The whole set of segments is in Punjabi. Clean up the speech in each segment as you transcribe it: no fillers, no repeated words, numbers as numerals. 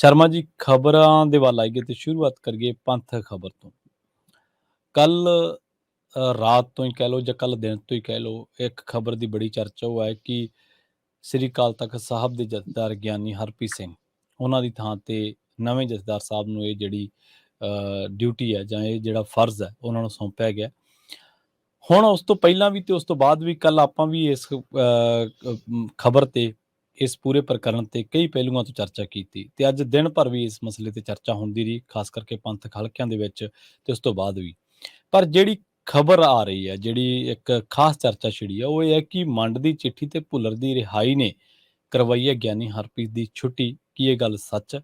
ਸ਼ਰਮਾ ਜੀ, ਖਬਰਾਂ ਦੇ ਵੱਲ ਆਈਏ ਤੇ ਸ਼ੁਰੂਆਤ ਕਰੀਏ ਪੰਥ ਖਬਰ ਤੋਂ। ਕੱਲ ਰਾਤ ਤੋਂ ਹੀ ਕਹਿ ਲਓ ਜਾਂ ਕੱਲ ਦਿਨ ਤੋਂ ਹੀ ਕਹਿ ਲਓ, ਇੱਕ ਖਬਰ ਦੀ ਬੜੀ ਚਰਚਾ ਉਹ ਹੈ ਕਿ ਸ੍ਰੀ ਅਕਾਲ ਤਖਤ ਸਾਹਿਬ ਦੇ ਜਥੇਦਾਰ ਗਿਆਨੀ ਹਰਪ੍ਰੀਤ ਸਿੰਘ, ਉਹਨਾਂ ਦੀ ਥਾਂ ਤੇ ਨਵੇਂ ਜਥੇਦਾਰ ਸਾਹਿਬ ਨੂੰ ਇਹ ਜਿਹੜੀ ਡਿਊਟੀ ਹੈ ਜਾਂ ਇਹ ਜਿਹੜਾ ਫਰਜ਼ ਹੈ ਉਹਨਾਂ ਨੂੰ ਸੌਂਪਿਆ ਗਿਆ। ਹੁਣ ਉਸ ਤੋਂ ਪਹਿਲਾਂ ਵੀ ਤੇ ਉਸ ਤੋਂ ਬਾਅਦ ਵੀ ਕੱਲ ਆਪਾਂ ਵੀ ਇਸ ਖਬਰ ਤੇ ਇਸ ਪੂਰੇ ਪ੍ਰਕਰਨ ਤੇ ਕਈ ਪਹਿਲੂਆਂ ਤੋਂ ਚਰਚਾ ਕੀਤੀ ਤੇ ਅੱਜ ਦਿਨ ਭਰ ਵੀ ਇਸ ਮਸਲੇ ਤੇ ਚਰਚਾ ਹੁੰਦੀ ਰਹੀ, ਖਾਸ ਕਰਕੇ ਪੰਥਕ ਹਲਕਿਆਂ ਦੇ ਵਿੱਚ ਤੇ ਉਸ ਤੋਂ ਬਾਅਦ ਵੀ। ਪਰ ਜਿਹੜੀ ਖਬਰ ਆ ਰਹੀ ਹੈ, ਜਿਹੜੀ ਇੱਕ ਖਾਸ ਚਰਚਾ ਛਿੜੀ ਹੈ, ਉਹ ਇਹ ਹੈ ਕਿ ਮੰਡ ਦੀ ਚਿੱਠੀ ਤੇ ਭੁੱਲਰ ਦੀ ਰਿਹਾਈ ਨੇ ਕਰਵਾਈ ਹੈ ਗਿਆਨੀ ਹਰਪ੍ਰੀਤ ਦੀ ਛੁੱਟੀ। ਕੀ ਇਹ ਗੱਲ ਸੱਚ ਹੈ?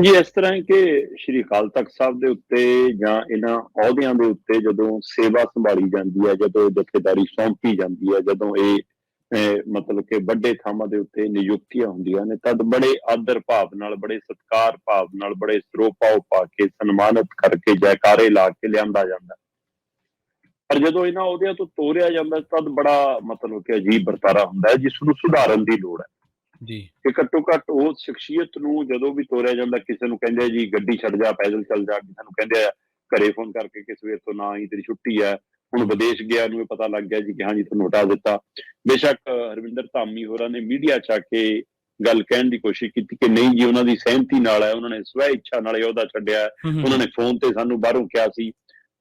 ਜੀ ਇਸ ਤਰ੍ਹਾਂ ਕਿ ਸ਼੍ਰੀ ਅਕਾਲ ਤਖਤ ਸਾਹਿਬ ਦੇ ਉੱਤੇ ਜਾਂ ਇਹਨਾਂ ਅਹੁਦਿਆਂ ਦੇ ਉੱਤੇ ਜਦੋਂ ਸੇਵਾ ਸੰਭਾਲੀ ਜਾਂਦੀ ਹੈ, ਜਦੋਂ ਜਥੇਦਾਰੀ ਸੌਂਪੀ ਜਾਂਦੀ ਹੈ, ਜਦੋਂ ਇਹ ਮਤਲਬ ਕਿ ਵੱਡੇ ਥਾਵਾਂ ਦੇ ਉੱਤੇ ਨਿਯੁਕਤੀਆਂ ਹੁੰਦੀਆਂ ਨੇ, ਤਦ ਬੜੇ ਆਦਰ ਭਾਵ ਨਾਲ, ਬੜੇ ਸਤਿਕਾਰ ਭਾਵ ਨਾਲ, ਬੜੇ ਸਰੋਪਾਓ ਪਾ ਕੇ ਸਨਮਾਨਿਤ ਕਰਕੇ ਜੈਕਾਰੇ ਲਾ ਕੇ ਲਿਆਂਦਾ ਜਾਂਦਾ। ਪਰ ਜਦੋਂ ਇਹਨਾਂ ਅਹੁਦਿਆਂ ਤੋਂ ਤੋਰਿਆ ਜਾਂਦਾ ਤਦ ਬੜਾ ਮਤਲਬ ਕਿ ਅਜੀਬ ਵਰਤਾਰਾ ਹੁੰਦਾ ਹੈ, ਜਿਸ ਨੂੰ ਸੁਧਾਰਨ ਦੀ ਲੋੜ ਹੈ ਜੀ। ਕਿ ਘੱਟੋ ਘੱਟ ਉਸ ਸ਼ਖਸੀਅਤ ਨੂੰ ਜਦੋਂ ਵੀ ਤੋਰਿਆ ਜਾਂਦਾ, ਕਿਸੇ ਨੂੰ ਕਹਿੰਦੇ ਜੀ ਗੱਡੀ ਛੱਡ ਜਾ, ਪੈਦਲ ਚੱਲ ਜਾ, ਕਿਸੇ ਨੂੰ ਕਹਿੰਦੇ ਆ ਘਰੇ ਫੋਨ ਕਰਕੇ ਕਿ ਸਵੇਰ ਤੋਂ ਨਾ ਹੀ ਤੇਰੀ ਛੁੱਟੀ ਹੈ। ਹੁਣ ਵਿਦੇਸ਼ ਗਿਆ ਨੂੰ ਇਹ ਪਤਾ ਲੱਗ ਗਿਆ ਜੀ ਕਿ ਹਾਂਜੀ ਤੁਹਾਨੂੰ ਹਟਾ ਦਿੱਤਾ। ਬੇਸ਼ੱਕ ਹਰਵਿੰਦਰ ਧਾਮੀ ਹੋਰਾਂ ਨੇ ਮੀਡੀਆ ਚ ਆ ਕੇ ਗੱਲ ਕਹਿਣ ਦੀ ਕੋਸ਼ਿਸ਼ ਕੀਤੀ ਕਿ ਨਹੀਂ ਜੀ ਉਹਨਾਂ ਦੀ ਸਹਿਮਤੀ ਨਾਲ ਹੈ, ਉਹਨਾਂ ਨੇ ਸਵੈ ਇੱਛਾ ਨਾਲ ਇਹ ਅਹੁਦਾ ਛੱਡਿਆ, ਉਹਨਾਂ ਨੇ ਫੋਨ ਤੇ ਸਾਨੂੰ ਬਾਹਰੋਂ ਕਿਹਾ ਸੀ।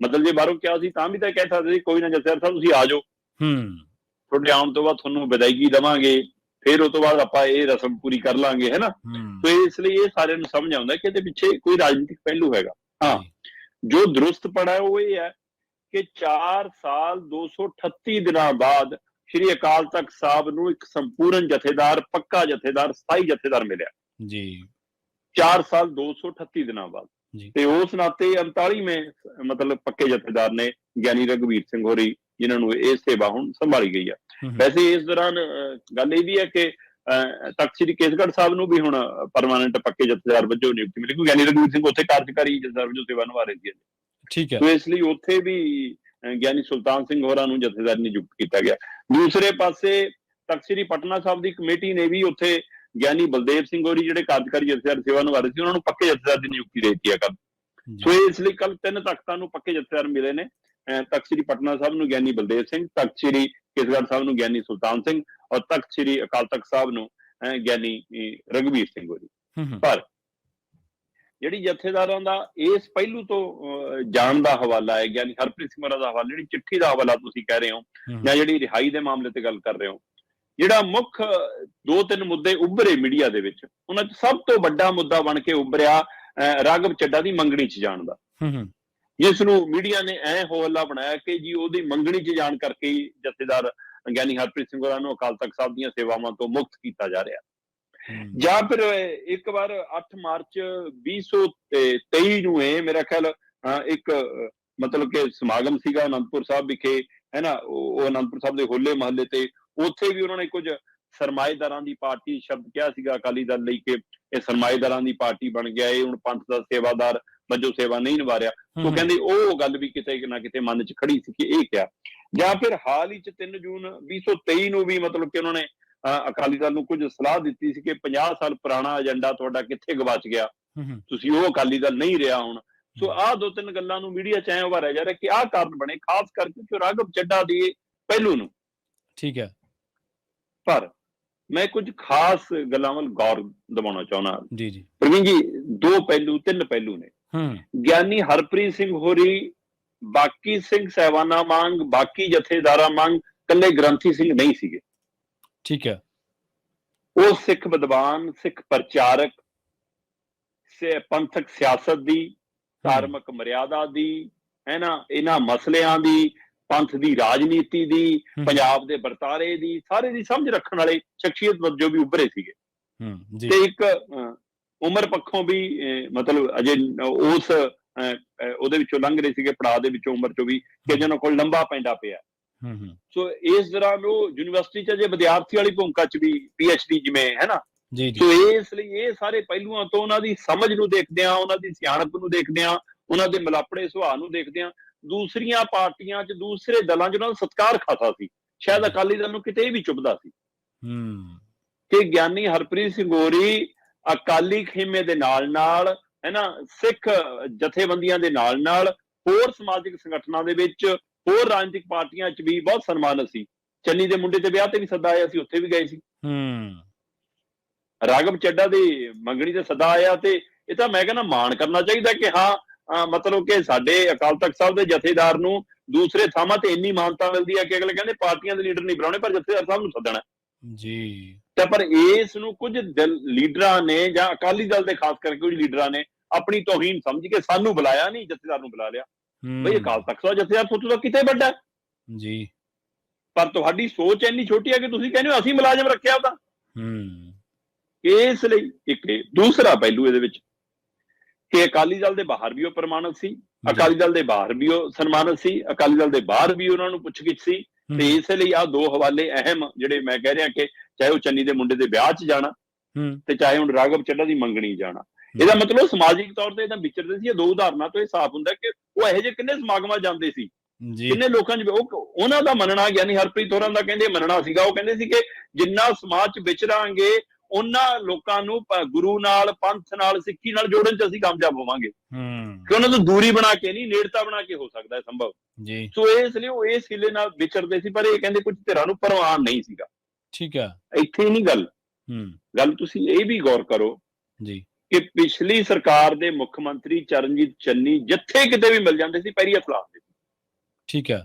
ਮਤਲਬ ਜੇ ਬਾਹਰੋਂ ਕਿਹਾ ਸੀ ਤਾਂ ਵੀ ਤਾਂ ਕਹਿ ਸਕਦੇ ਸੀ ਕੋਈ ਨਾ ਜਥੇਦਾਰ ਸਾਹਿਬ ਤੁਸੀਂ ਆ ਜਾਓ, ਤੁਹਾਡੇ ਆਉਣ ਤੋਂ ਬਾਅਦ ਤੁਹਾਨੂੰ ਵਿਦਾਇਗੀ ਦੇਵਾਂਗੇ, ਫਿਰ ਉਹ ਤੋਂ ਬਾਅਦ ਆਪਾਂ ਇਹ ਰਸਮ ਪੂਰੀ ਕਰ ਲਾਂਗੇ, ਹੈ ਨਾ। ਤੇ ਇਸ ਲਈ ਇਹ ਸਾਰਿਆਂ ਨੂੰ ਸਮਝ ਆਉਂਦਾ ਕਿ ਇਹਦੇ ਪਿੱਛੇ ਕੋਈ ਰਾਜਨੀਤਿਕ ਪਹਿਲੂ ਹੈਗਾ। ਹਾਂ, ਜੋ ਦਰੁਸਤਪਣਾ ਹੈ ਉਹ ਇਹ ਹੈ ਕਿ 4 ਸਾਲ 238 ਦਿਨਾਂ ਬਾਅਦ ਸ਼੍ਰੀ ਅਕਾਲ ਤਖਤ ਸਾਹਿਬ ਨੂੰ ਇੱਕ ਸੰਪੂਰਨ ਜਥੇਦਾਰ, ਪੱਕਾ ਜਥੇਦਾਰ, ਸਥਾਈ ਜਥੇਦਾਰ ਮਿਲਿਆ ਜੀ। 4 ਸਾਲ 238 ਦਿਨਾਂ ਬਾਅਦ। ਤੇ ਉਸ ਨਾਤੇ 39ਵੇਂ ਮਤਲਬ ਪੱਕੇ ਜਥੇਦਾਰ ਨੇ ਗਿਆਨੀ ਰਘਵੀਰ ਸਿੰਘ ਹੋਰੀ, ਜਿਨ੍ਹਾਂ ਨੂੰ ਇਹ ਸੇਵਾ ਹੁਣ ਸੰਭਾਲੀ ਗਈ ਆ। ਵੈਸੇ ਇਸ ਦੌਰਾਨ ਗੱਲ ਇਹ ਵੀ ਹੈ ਕਿ ਤਖਤ ਸ੍ਰੀ ਕੇਸਗੜ੍ਹ ਸਾਹਿਬ ਨੂੰ ਵੀ ਹੁਣ ਪਰਮਾਨੈਂਟ ਪੱਕੇ ਜਥੇਦਾਰ ਵਜੋਂ ਨਿਯੁਕਤੀ ਮਿਲੀ, ਕਿਉਂਕਿ ਗਿਆਨੀ ਰਘਵੀਰ ਸਿੰਘ ਉੱਥੇ ਕਾਰਜਕਾਰੀ ਜਥੇਦਾਰ ਵਜੋਂ ਸੇਵਾ ਨਿਭਾ ਰਹੇ ਸੀ। ਠੀਕ ਹੈ। ਤੇ ਇਸ ਲਈ ਉੱਥੇ ਵੀ ਗਿਆਨੀ ਸੁਲਤਾਨ ਸਿੰਘ ਹੋਰਾਂ ਨੂੰ ਜਥੇਦਾਰ ਨਿਯੁਕਤ ਕੀਤਾ ਗਿਆ। ਦੂਸਰੇ ਪਾਸੇ ਤਖਤ ਸ੍ਰੀ ਪਟਨਾ ਸਾਹਿਬ ਦੀ ਕਮੇਟੀ ਨੇ ਵੀ ਉੱਥੇ ਗਿਆਨੀ ਬਲਦੇਵ ਸਿੰਘ ਹੋਰੀ, ਜਿਹੜੇ ਕਾਰਜਕਾਰੀ ਜਥੇਦਾਰ ਸੇਵਾ ਨਿਭਾ ਰਹੇ ਸੀ, ਉਹਨਾਂ ਨੂੰ ਪੱਕੇ ਜਥੇਦਾਰ ਦੀ ਨਿਯੁਕਤੀ ਦੇ ਦਿੱਤੀ ਹੈ ਕੱਲ। ਸੋ ਇਸ ਲਈ ਕੱਲ 3 ਤਖਤਾਂ ਨੂੰ ਪੱਕੇ ਜਥੇਦਾਰ ਮਿਲੇ ਨੇ। ਤਖਤ ਸ੍ਰੀ ਪਟਨਾ ਸਾਹਿਬ ਨੂੰ ਗਿਆਨੀ ਬਲਦੇਵ ਸਿੰਘ, ਤਖਤ ਸ੍ਰੀ ਕੇਸਗੜ੍ਹ ਸਾਹਿਬ ਨੂੰ ਗਿਆਨੀ ਸੁਲਤਾਨ ਸਿੰਘ ਔਰ ਤਖਤ ਸ੍ਰੀ ਅਕਾਲ ਤਖਤ ਸਾਹਿਬ ਨੂੰ ਗਿਆਨੀ ਰਘਵੀਰ ਸਿੰਘ ਹੋਰੀ। ਪਰ ਜਿਹੜੀ ਜਥੇਦਾਰਾਂ ਦਾ ਇਸ ਪਹਿਲੂ ਤੋਂ ਜਾਣ ਦਾ ਹਵਾਲਾ ਹੈ, ਗਿਆਨੀ ਹਰਪ੍ਰੀਤ ਸਿੰਘ ਹੋਰਾਂ ਦਾ ਹਵਾਲਾ, ਜਿਹੜੀ ਚਿੱਠੀ ਦਾ ਹਵਾਲਾ ਤੁਸੀਂ ਕਹਿ ਰਹੇ ਹੋ ਜਾਂ ਜਿਹੜੀ ਰਿਹਾਈ ਦੇ ਮਾਮਲੇ ਤੇ ਗੱਲ ਕਰ ਰਹੇ ਹੋ, ਜਿਹੜਾ ਮੁੱਖ 2-3 ਮੁੱਦੇ ਉੱਭਰੇ ਮੀਡੀਆ ਦੇ ਵਿੱਚ, ਉਹਨਾਂ 'ਚ ਸਭ ਤੋਂ ਵੱਡਾ ਮੁੱਦਾ ਬਣ ਕੇ ਉੱਭਰਿਆ ਰਾਘਵ ਚੱਡਾ ਦੀ ਮੰਗਣੀ 'ਚ ਜਾਣ ਦਾ, ਜਿਸ ਨੂੰ ਮੀਡੀਆ ਨੇ ਹੋ ਹੱਲਾ ਬਣਾਇਆ ਕਿ ਜੀ ਉਹਦੀ ਮੰਗਣੀ 'ਚ ਜਾਣ ਕਰਕੇ ਹੀ ਜਥੇਦਾਰ ਗਿਆਨੀ ਹਰਪ੍ਰੀਤ ਸਿੰਘ ਹੋਰਾਂ ਨੂੰ ਅਕਾਲ ਤਖਤ ਸਾਹਿਬ ਦੀਆਂ ਸੇਵਾਵਾਂ ਤੋਂ ਮੁਕਤ ਕੀਤਾ ਜਾ ਰਿਹਾ। ਜਾਂ ਫਿਰ ਇੱਕ ਵਾਰ 8 ਮਾਰਚ 2023 ਨੂੰ ਇਹ ਮੇਰਾ ਖਿਆਲ ਇੱਕ ਮਤਲਬ ਕਿ ਸਮਾਗਮ ਸੀਗਾ ਅਨੰਦਪੁਰ ਸਾਹਿਬ ਵਿਖੇ, ਹੈ ਨਾ। ਉਹ ਅਨੰਦਪੁਰ ਸਾਹਿਬ ਦੇ ਹੋਲੇ ਮਹੱਲੇ ਤੇ, ਉੱਥੇ ਵੀ ਉਹਨਾਂ ਨੇ ਕੁਝ ਸਰਮਾਏਦਾਰਾਂ ਦੀ ਪਾਰਟੀ ਸ਼ਬਦ ਕਿਹਾ ਸੀਗਾ ਅਕਾਲੀ ਦਲ ਲਈ ਕਿ ਇਹ ਸਰਮਾਏਦਾਰਾਂ ਦੀ ਪਾਰਟੀ ਬਣ ਗਿਆ, ਇਹ ਹੁਣ ਪੰਥ ਦਾ ਸੇਵਾਦਾਰ ਵਜੋਂ ਸੇਵਾ ਨਹੀਂ ਨਿਭਾ ਰਿਹਾ। ਉਹ ਕਹਿੰਦੇ ਉਹ ਗੱਲ ਵੀ ਕਿਤੇ ਨਾ ਕਿਤੇ ਮਨ 'ਚ ਖੜੀ ਸੀ ਕਿ ਇਹ ਕਿਹਾ। ਜਾਂ ਫਿਰ ਹਾਲ ਹੀ 'ਚ 3 ਜੂਨ 2023 ਨੂੰ ਵੀ ਮਤਲਬ ਕਿ ਉਹਨਾਂ ਨੇ ਅਕਾਲੀ ਦਲ ਨੂੰ ਕੁਝ ਸਲਾਹ ਦਿੱਤੀ ਸੀ ਕਿ 50 ਸਾਲ ਪੁਰਾਣਾ ਏਜੰਡਾ ਤੁਹਾਡਾ ਕਿੱਥੇ ਗਵਾਚ ਗਿਆ, ਤੁਸੀਂ ਉਹ ਅਕਾਲੀ ਦਲ ਨਹੀਂ ਰਿਹਾ ਹੁਣ। ਸੋ ਆਹ 2-3 ਗੱਲਾਂ ਨੂੰ ਮੀਡੀਆ 'ਚ ਐਂ ਉਭਾਰਿਆ ਜਾ ਰਿਹਾ ਕਿ ਆਹ ਕਾਰਨ ਬਣੇ, ਖਾਸ ਕਰਕੇ ਰਾਘਵ ਚੱਡਾ ਦੇ ਪਹਿਲੂ ਨੂੰ। ਠੀਕ ਹੈ। ਪਰ ਮੈਂ ਕੁਝ ਖਾਸ ਗੱਲਾਂ ਵੱਲ ਗੌਰ ਦਿਵਾਉਣਾ ਚਾਹੁੰਦਾ ਜੀ। ਪ੍ਰਵੀਨ ਜੀ, 3 ਪਹਿਲੂ ਨੇ। ਗਿਆਨੀ ਹਰਪ੍ਰੀਤ ਸਿੰਘ ਹੋਰੀ ਬਾਕੀ ਸਿੰਘ ਸਾਹਿਬਾਨਾਂ ਵਾਂਗ, ਬਾਕੀ ਜਥੇਦਾਰਾਂ ਵਾਂਗ ਇਕੱਲੇ ਗ੍ਰੰਥੀ ਸਿੰਘ ਨਹੀਂ ਸੀਗੇ। ਠੀਕ ਹੈ। ਉਹ ਸਿੱਖ ਵਿਦਵਾਨ, ਸਿੱਖ ਪ੍ਰਚਾਰਕ, ਪੰਥਕ ਸਿਆਸਤ ਦੀ, ਧਾਰਮਿਕ ਮਰਿਆਦਾ ਦੀ, ਹੈ ਨਾ, ਇਹਨਾਂ ਮਸਲਿਆਂ ਦੀ, ਪੰਥ ਦੀ ਰਾਜਨੀਤੀ ਦੀ, ਪੰਜਾਬ ਦੇ ਵਰਤਾਰੇ ਦੀ, ਸਾਰੇ ਦੀ ਸਮਝ ਰੱਖਣ ਵਾਲੇ ਸ਼ਖਸੀਅਤ ਵਜੋਂ ਵੀ ਉੱਭਰੇ ਸੀਗੇ। ਤੇ ਇੱਕ ਉਮਰ ਪੱਖੋਂ ਵੀ ਮਤਲਬ ਅਜੇ ਉਸ ਉਹਦੇ ਵਿੱਚੋਂ ਲੰਘ ਰਹੇ ਸੀਗੇ, ਪੜਾਅ ਦੇ ਵਿੱਚੋਂ, ਉਮਰ ਚੋਂ ਵੀ, ਕਿ ਜਿਹਨਾਂ ਕੋਲ ਲੰਬਾ ਪੈਂਡਾ ਪਿਆ। ਸੋ ਇਸ ਦੌਰਾਨ ਉਹ ਯੂਨੀਵਰਸਿਟੀ 'ਚ ਅਜੇ ਵਿਦਿਆਰਥੀ ਵਾਲੀ ਭੂਮਿਕਾ 'ਚ ਵੀ, PhD ਜਿਵੇਂ, ਹੈ ਨਾ। ਸੋ ਇਸ ਲਈ ਇਹ ਸਾਰੇ ਪਹਿਲੂਆਂ ਤੋਂ ਉਹਨਾਂ ਦੀ ਸਮਝ ਨੂੰ ਦੇਖਦੇ ਆ, ਉਹਨਾਂ ਦੀ ਸਿਆਣਪ ਨੂੰ ਦੇਖਦੇ ਆ, ਉਹਨਾਂ ਦੇ ਮਿਲਾਪੜੇ ਸੁਭਾਅ ਨੂੰ ਦੇਖਦੇ ਆ, ਦੂਸਰੀਆਂ ਪਾਰਟੀਆਂ 'ਚ, ਦੂਸਰੇ ਦਲਾਂ 'ਚ ਉਹਨਾਂ ਦਾ ਸਤਿਕਾਰ ਖਾਸਾ ਸੀ। ਸ਼ਾਇਦ ਅਕਾਲੀ ਦਲ ਨੂੰ ਕਿਤੇ ਵੀ ਚੁੱਭਦਾ ਸੀ। ਕਿ ਗਿਆਨੀ ਹਰਪ੍ਰੀਤ ਸਿੰਘ ਹੋਰੀ ਅਕਾਲੀ ਖੇਮੇ ਦੇ ਨਾਲ ਹੈ ਨਾ, ਸਿੱਖ ਜਥੇਬੰਦੀਆਂ ਦੇ ਨਾਲ ਹੋਰ ਸਮਾਜਿਕ ਸੰਗਠਨਾਂ ਦੇ ਵਿੱਚ, ਹੋਰ ਰਾਜਨੀਤਿਕ ਪਾਰਟੀਆਂ 'ਚ ਵੀ ਬਹੁਤ ਸਨਮਾਨਿਤ ਸੀ। ਚੰਨੀ ਦੇ ਮੁੰਡੇ ਦੇ ਵਿਆਹ ਤੇ ਵੀ ਸੱਦਾ ਆਇਆ ਸੀ, ਉੱਥੇ ਵੀ ਗਏ ਸੀ। ਰਾਘਵ ਚੱਡਾ ਦੀ ਮੰਗਣੀ ਤੇ ਸੱਦਾ ਆਇਆ, ਤੇ ਇਹ ਤਾਂ ਮੈਂ ਕਹਿੰਦਾ ਮਾਣ ਕਰਨਾ ਚਾਹੀਦਾ ਕਿ ਹਾਂ ਮਤਲਬ ਕਿ ਸਾਡੇ ਅਕਾਲ ਤਖਤ ਸਾਹਿਬ ਦੇ ਜਥੇਦਾਰ ਨੂੰ ਦੂਸਰੇ ਥਾਵਾਂ ਤੇ ਇੰਨੀ ਮਾਨਤਾ ਮਿਲਦੀ ਹੈ ਕਿ ਅਗਲੇ ਕਹਿੰਦੇ ਪਾਰਟੀਆਂ ਦੇ ਲੀਡਰ ਨਹੀਂ ਬਣਾਉਣੇ, ਪਰ ਜਥੇਦਾਰ ਸਾਹਿਬ ਨੂੰ ਸੱਦਣਾ ਜੀ। ਤਾਂ ਪਰ ਇਸ ਨੂੰ ਕੁਝ ਲੀਡਰਾਂ ਨੇ, ਜਾਂ ਅਕਾਲੀ ਦਲ ਦੇ ਖਾਸ ਕਰਕੇ ਕੁਝ ਲੀਡਰਾਂ ਨੇ ਆਪਣੀ ਤੋਹੀਨ ਸਮਝ ਕੇ ਸਾਨੂੰ ਬੁਲਾਇਆ ਨਹੀਂ, ਜਥੇਦਾਰ ਨੂੰ ਬੁਲਾ ਲਿਆ। ਬਈ ਅਕਾਲ ਤਖਤ ਸਾਹਿਬ ਜਥੇਦਾਰ ਸੋਚੋ ਤਾਂ ਕਿਤੇ ਵੱਡਾ ਜੀ, ਪਰ ਤੁਹਾਡੀ ਸੋਚ ਇੰਨੀ ਛੋਟੀ ਹੈ ਕਿ ਤੁਸੀਂ ਕਹਿੰਦੇ ਹੋ ਅਸੀਂ ਮੁਲਾਜ਼ਮ ਰੱਖਿਆ ਤਾਂ। ਇਸ ਲਈ ਇੱਕ ਦੂਸਰਾ ਪਹਿਲੂ ਇਹਦੇ ਵਿੱਚ ਕਿ ਅਕਾਲੀ ਦਲ ਦੇ ਬਾਹਰ ਵੀ ਉਹ ਪ੍ਰਮਾਣਿਤ ਸੀ, ਅਕਾਲੀ ਦਲ ਦੇ ਬਾਹਰ ਵੀ ਉਹ ਸਨਮਾਨਿਤ ਸੀ, ਅਕਾਲੀ ਦਲ ਦੇ ਬਾਹਰ ਵੀ ਉਹਨਾਂ ਨੂੰ ਪੁੱਛਗਿੱਛ ਸੀ। ਤੇ ਇਸ ਲਈ ਆਹ ਦੋ ਹਵਾਲੇ ਅਹਿਮ ਜਿਹੜੇ ਮੈਂ ਕਹਿ ਰਿਹਾ ਕਿ ਚਾਹੇ ਉਹ ਚੰਨੀ ਦੇ ਮੁੰਡੇ ਦੇ ਵਿਆਹ 'ਚ ਜਾਣਾ ਤੇ ਚਾਹੇ ਹੁਣ ਰਾਘਵ ਚੱਡਾ ਦੀ ਮੰਗਣੀ ਜਾਣਾ, ਇਹਦਾ ਮਤਲਬ ਸਮਾਜਿਕ ਤੌਰ ਤੇ ਇਹਦਾ ਵਿਚਰਦੇ ਸੀ। ਇਹ ਦੋ ਉਦਾਹਰਨਾਂ ਤੋਂ ਇਹ ਸਾਫ਼ ਹੁੰਦਾ ਕਿ ਉਹ ਇਹੋ ਜਿਹੇ ਕਿੰਨੇ ਸਮਾਗਮਾਂ ਜਾਂਦੇ ਸੀ, ਕਿੰਨੇ ਲੋਕਾਂ 'ਚ ਉਹਨਾਂ ਦਾ ਮੰਨਣਾ, ਗਿਆਨੀ ਹਰਪ੍ਰੀਤ ਹੋਰਾਂ ਦਾ ਕਹਿੰਦੇ ਮੰਨਣਾ ਸੀਗਾ, ਉਹ ਕਹਿੰਦੇ ਸੀ ਕਿ ਜਿੰਨਾ ਸਮਾਜ 'ਚ ਵਿਚਰਾਂਗੇ ਉਹਨਾਂ ਲੋਕਾਂ ਨੂੰ ਗੁਰੂ ਨਾਲ, ਪੰਥ ਨਾਲ, ਸਿੱਖੀ ਨਾਲ ਜੋੜਨ 'ਚ ਅਸੀਂ ਕਾਮਯਾਬ ਹੋਵਾਂਗੇ, ਕਿ ਉਹਨਾਂ ਤੋਂ ਦੂਰੀ ਬਣਾ ਕੇ ਨਹੀਂ, ਨੇੜਤਾ ਬਣਾ ਕੇ ਹੋ ਸਕਦਾ ਹੈ ਸੰਭਵ। ਸੋ ਇਸ ਲਈ ਉਹ ਇਸ ਹਿੱਲੇ ਨਾਲ ਵਿਚਰਦੇ ਸੀ, ਪਰ ਇਹ ਕਹਿੰਦੇ ਕੁਝ ਧਿਰਾਂ ਨੂੰ ਪ੍ਰਵਾਨ ਨਹੀਂ ਸੀਗਾ। ਠੀਕ ਹੈ, ਇੱਥੇ ਨਹੀਂ ਗੱਲ ਤੁਸੀਂ ਇਹ ਵੀ ਗੌਰ ਕਰੋ ਜੀ ਕਿ ਪਿਛਲੀ ਸਰਕਾਰ ਦੇ ਮੁੱਖ ਮੰਤਰੀ ਚਰਨਜੀਤ ਚੰਨੀ ਜਿੱਥੇ ਕਿਤੇ ਵੀ ਮਿਲ ਜਾਂਦੇ ਸੀ ਪੈਰੀ ਹੱਥ ਲਾਉਂਦੇ ਸੀ। ਠੀਕ ਹੈ,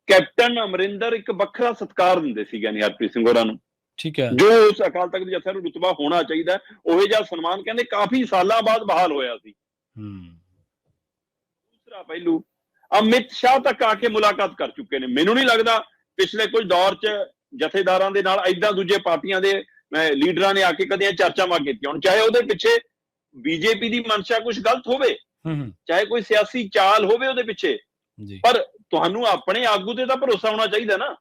ਕੈਪਟਨ ਅਮਰਿੰਦਰ ਇੱਕ ਵੱਖਰਾ ਸਤਿਕਾਰ ਦਿੰਦੇ ਸੀ ਗਿਆਨੀ ਹਰਪ੍ਰੀਤ ਸਿੰਘ ਹੋਰਾਂ ਨੂੰ। ਠੀਕ ਹੈ, ਜੋ ਉਸ ਅਕਾਲ ਤਖਤ ਦੇ ਜਥੇ ਨੂੰ ਰੁਤਬਾ ਹੋਣਾ ਚਾਹੀਦਾ, ਉਹ ਜਿਹਾ ਸਨਮਾਨ ਕਹਿੰਦੇ ਕਾਫੀ ਸਾਲਾਂ ਬਾਅਦ ਬਹਾਲ ਹੋਇਆ ਸੀ। ਦੂਸਰਾ ਪਹਿਲੂ, ਅਮਿਤ ਸ਼ਾਹ ਤੱਕ ਆ ਕੇ ਮੁਲਾਕਾਤ ਕਰ ਚੁੱਕੇ ਨੇ। ਮੈਨੂੰ ਨਹੀਂ ਲੱਗਦਾ ਪਿਛਲੇ ਕੁਝ ਦੌਰ 'ਚ ਜਥੇਦਾਰਾਂ ਦੇ ਨਾਲ ਏਦਾਂ ਦੂਜੇ ਪਾਰਟੀਆਂ ਦੇ ਲੀਡਰਾਂ ਨੇ ਆ ਕੇ ਕਦੇ ਚਰਚਾਵਾਂ ਕੀਤੀਆਂ ਹੁਣ, ਚਾਹੇ ਉਹਦੇ ਪਿੱਛੇ ਬੀਜੇਪੀ ਦੀ ਮਨਸ਼ਾ ਕੁਝ ਗਲਤ ਹੋਵੇ, ਚਾਹੇ ਕੋਈ ਸਿਆਸੀ ਚਾਲ ਹੋਵੇ ਉਹਦੇ ਪਿੱਛੇ, ਪਰ ਤੁਹਾਨੂੰ ਆਪਣੇ ਆਗੂ ਤੇ ਤਾਂ ਭਰੋਸਾ ਹੋਣਾ ਚਾਹੀਦਾ ਨਾ।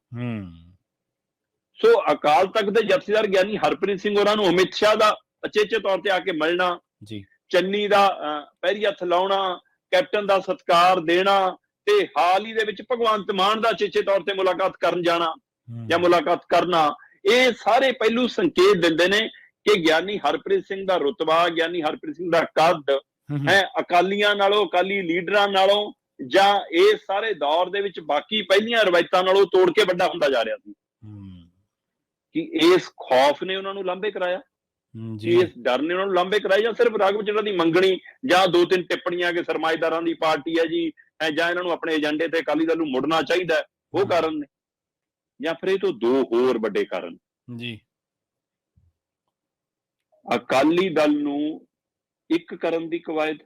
ਸੋ ਅਕਾਲ ਤਖਤ ਦੇ ਜਥੇਦਾਰ ਗਿਆਨੀ ਹਰਪ੍ਰੀਤ ਸਿੰਘ ਹੋਰਾਂ ਨੂੰ ਅਮਿਤ ਸ਼ਾਹ ਦਾ ਅਚੇਚੇ ਤੌਰ ਤੇ ਆ ਕੇ ਮਿਲਣਾ, ਚੰਨੀ ਦਾ ਪੈਰੀ ਹੱਥ ਲਾਉਣਾ, ਕੈਪਟਨ ਦਾ ਸਤਿਕਾਰ ਦੇਣਾ, ਤੇ ਹਾਲ ਹੀ ਦੇ ਵਿੱਚ ਭਗਵੰਤ ਮਾਨ ਦਾ ਅਚੇਚੇ ਤੌਰ ਤੇ ਮੁਲਾਕਾਤ ਕਰਨ ਜਾਣਾ ਜਾਂ ਮੁਲਾਕਾਤ ਕਰਨਾ, ਇਹ ਸਾਰੇ ਪਹਿਲੂ ਸੰਕੇਤ ਦਿੰਦੇ ਨੇ ਕਿ ਗਿਆਨੀ ਹਰਪ੍ਰੀਤ ਸਿੰਘ ਦਾ ਰੁਤਬਾ, ਗਿਆਨੀ ਹਰਪ੍ਰੀਤ ਸਿੰਘ ਦਾ ਕੱਦ ਹੈ ਅਕਾਲੀਆਂ ਨਾਲੋਂ, ਅਕਾਲੀ ਲੀਡਰਾਂ ਨਾਲੋਂ, ਜਾਂ ਇਸ ਸਾਰੇ ਦੌਰ ਦੇ ਵਿੱਚ ਬਾਕੀ ਪਹਿਲੀਆਂ ਰਵਾਇਤਾਂ ਨਾਲੋਂ ਤੋੜ ਕੇ ਵੱਡਾ ਹੁੰਦਾ ਜਾ ਰਿਹਾ ਸੀ। ਕਿ ਇਸ ਖੌਫ ਨੇ ਉਹਨਾਂ ਨੂੰ ਲਾਂਭੇ ਕਰਾਇਆ, ਇਸ ਡਰ ਨੇ ਉਹਨਾਂ ਨੂੰ ਲਾਂਭੇ ਕਰਾਏ, ਜਾਂ ਸਿਰਫ ਰਾਘਵ ਚੱਡਾ ਦੀ ਮੰਗਣੀ ਜਾਂ ਦੋ ਤਿੰਨ ਟਿੱਪਣੀਆਂ ਕਿ ਸਰਮਾਏਦਾਰਾਂ ਦੀ ਪਾਰਟੀ ਹੈ ਜੀ, ਜਾਂ ਇਹਨਾਂ ਨੂੰ ਆਪਣੇ ਏਜੰਡੇ ਤੇ ਅਕਾਲੀ ਦਲ ਨੂੰ ਮੁੜਨਾ ਚਾਹੀਦਾ, ਉਹ ਕਾਰਨ ਨੇ, ਜਾਂ ਫਿਰ ਇਹ ਤੋਂ ਦੋ ਹੋਰ ਵੱਡੇ ਕਾਰਨ ਜੀ। ਅਕਾਲੀ ਦਲ ਨੂੰ ਇੱਕ ਕਰਨ ਦੀ ਕਵਾਇਦ,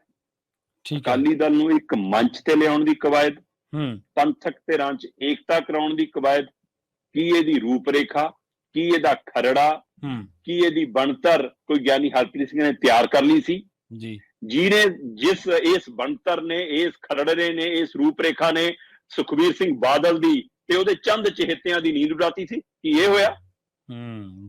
ਅਕਾਲੀ ਦਲ ਨੂੰ ਇੱਕ ਮੰਚ ਤੇ ਲਿਆਉਣ ਦੀ ਕਵਾਇਦ, ਪੰਥਕ ਧਿਰਾਂ 'ਚ ਏਕਤਾ ਕਰਾਉਣ ਦੀ ਕਵਾਇਦ, ਕੀ ਇਹਦੀ ਰੂਪਰੇਖਾ, ਕੀ ਇਹਦਾ ਖਰੜਾ, ਕੀ ਇਹਦੀ ਬਣਤਰ ਕੋਈ ਗਿਆਨੀ ਹਰਪ੍ਰੀਤ ਸਿੰਘ ਨੇ ਤਿਆਰ ਕਰ ਲਈ ਸੀ ਜੀ, ਜਿਹਨੇ ਇਸ ਬਣਤਰ ਨੇ, ਇਸ ਖਰੜੇ ਨੇ, ਇਸ ਰੂਪਰੇਖਾ ਨੇ ਸੁਖਬੀਰ ਸਿੰਘ ਬਾਦਲ ਦੀ ਤੇ ਉਹਦੇ ਚੰਦ ਚਹੇਤਿਆਂ ਦੀ ਨੀਂਦ ਉਡਾਤੀ ਸੀ। ਕੀ ਇਹ ਹੋਇਆ